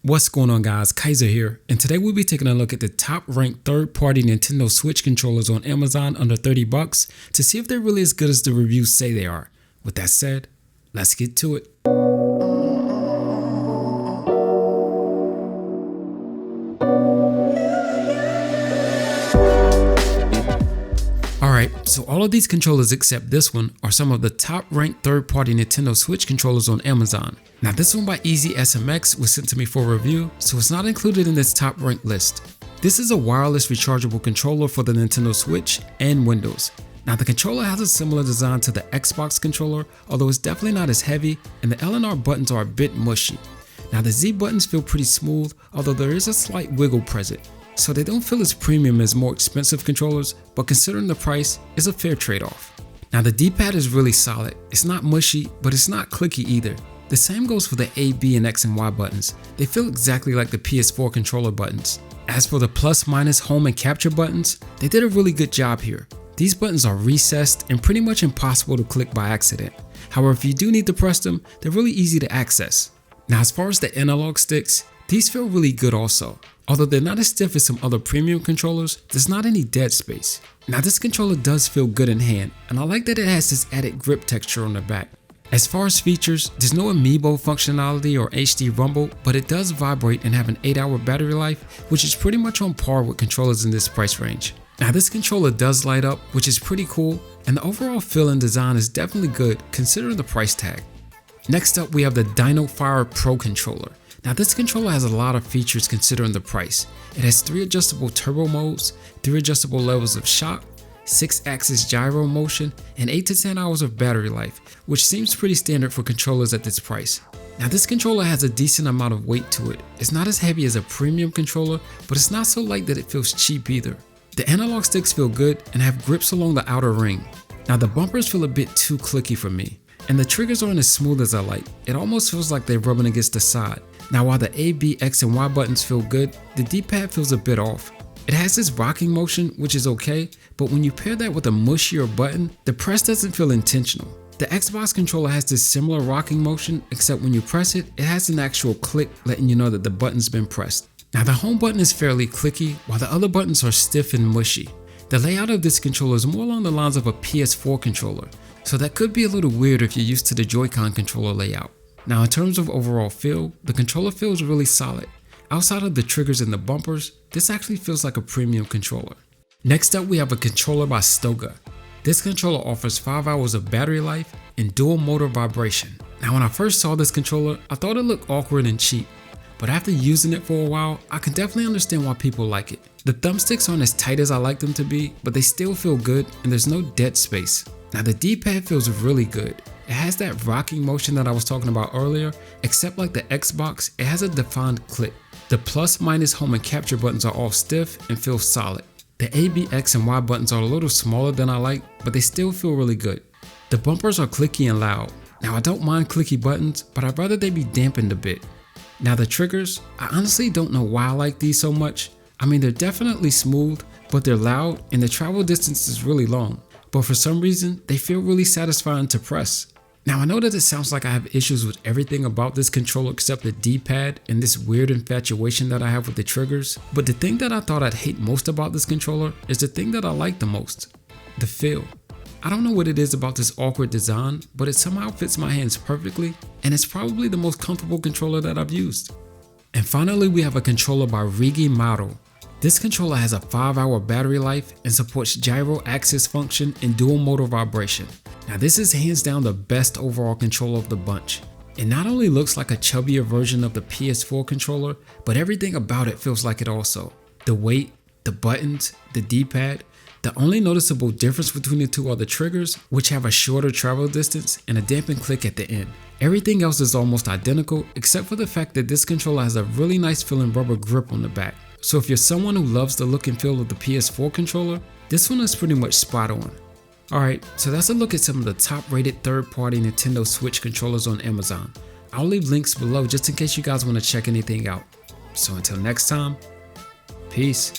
What's going on, guys? Kaiser here, and today we'll be taking a look at the top ranked third-party Nintendo Switch controllers on Amazon under 30 bucks to see if they're really as good as the reviews say they are. With that said, let's get to it. Alright, so all of these controllers except this one are some of the top ranked third-party Nintendo Switch controllers on Amazon. Now this one by EasySMX was sent to me for review, so it's not included in this top ranked list. This is a wireless rechargeable controller for the Nintendo Switch and Windows. Now the controller has a similar design to the Xbox controller, although it's definitely not as heavy, and the L and R buttons are a bit mushy. Now the Z buttons feel pretty smooth, although there is a slight wiggle present. So they don't feel as premium as more expensive controllers, but considering the price, it's a fair trade-off. Now the D-pad is really solid. It's not mushy, but it's not clicky either. The same goes for the A, B, and X and Y buttons. They feel exactly like the PS4 controller buttons. As for the plus, minus, home, and capture buttons, they did a really good job here. These buttons are recessed and pretty much impossible to click by accident. However, if you do need to press them, they're really easy to access. Now as far as the analog sticks, these feel really good also. Although they're not as stiff as some other premium controllers, there's not any dead space. Now this controller does feel good in hand, and I like that it has this added grip texture on the back. As far as features, there's no amiibo functionality or HD rumble, but it does vibrate and have an 8-hour battery life, which is pretty much on par with controllers in this price range. Now this controller does light up, which is pretty cool, and the overall feel and design is definitely good considering the price tag. Next up, we have the DinoFire Pro controller. Now this controller has a lot of features considering the price. It has 3 adjustable turbo modes, 3 adjustable levels of shock, 6-axis gyro motion, and 8 to 10 hours of battery life, which seems pretty standard for controllers at this price. Now this controller has a decent amount of weight to it. It's not as heavy as a premium controller, but it's not so light that it feels cheap either. The analog sticks feel good and have grips along the outer ring. Now the bumpers feel a bit too clicky for me, and the triggers aren't as smooth as I like. It almost feels like they're rubbing against the side. Now while the A, B, X, and Y buttons feel good, the D-pad feels a bit off. It has this rocking motion, which is okay, but when you pair that with a mushier button, the press doesn't feel intentional. The Xbox controller has this similar rocking motion, except when you press it, it has an actual click letting you know that the button's been pressed. Now the home button is fairly clicky, while the other buttons are stiff and mushy. The layout of this controller is more along the lines of a PS4 controller, so that could be a little weird if you're used to the Joy-Con controller layout. Now in terms of overall feel, the controller feels really solid. Outside of the triggers and the bumpers, this actually feels like a premium controller. Next up, we have a controller by Stoeger. This controller offers 5 hours of battery life and dual motor vibration. Now when I first saw this controller, I thought it looked awkward and cheap, but after using it for a while, I can definitely understand why people like it. The thumbsticks aren't as tight as I like them to be, but they still feel good and there's no dead space. Now the D-pad feels really good. It has that rocking motion that I was talking about earlier, except like the Xbox, it has a defined click. The plus, minus, home, and capture buttons are all stiff and feel solid. The A, B, X, and Y buttons are a little smaller than I like, but they still feel really good. The bumpers are clicky and loud. Now I don't mind clicky buttons, but I'd rather they be dampened a bit. Now the triggers, I honestly don't know why I like these so much. I mean, they're definitely smooth, but they're loud and the travel distance is really long. But for some reason, they feel really satisfying to press. Now I know that it sounds like I have issues with everything about this controller except the D-pad and this weird infatuation that I have with the triggers, but the thing that I thought I'd hate most about this controller is the thing that I like the most, the feel. I don't know what it is about this awkward design, but it somehow fits my hands perfectly, and it's probably the most comfortable controller that I've used. And finally, we have a controller by Rickie Model. This controller has a 5-hour battery life and supports gyro axis function and dual motor vibration. Now this is hands down the best overall controller of the bunch. It not only looks like a chubbier version of the PS4 controller, but everything about it feels like it also. The weight, the buttons, the D-pad. The only noticeable difference between the two are the triggers, which have a shorter travel distance and a dampened click at the end. Everything else is almost identical except for the fact that this controller has a really nice feeling rubber grip on the back. So if you're someone who loves the look and feel of the PS4 controller, this one is pretty much spot on. Alright, so that's a look at some of the top rated third-party Nintendo Switch controllers on Amazon. I'll leave links below just in case you guys want to check anything out. So until next time, peace.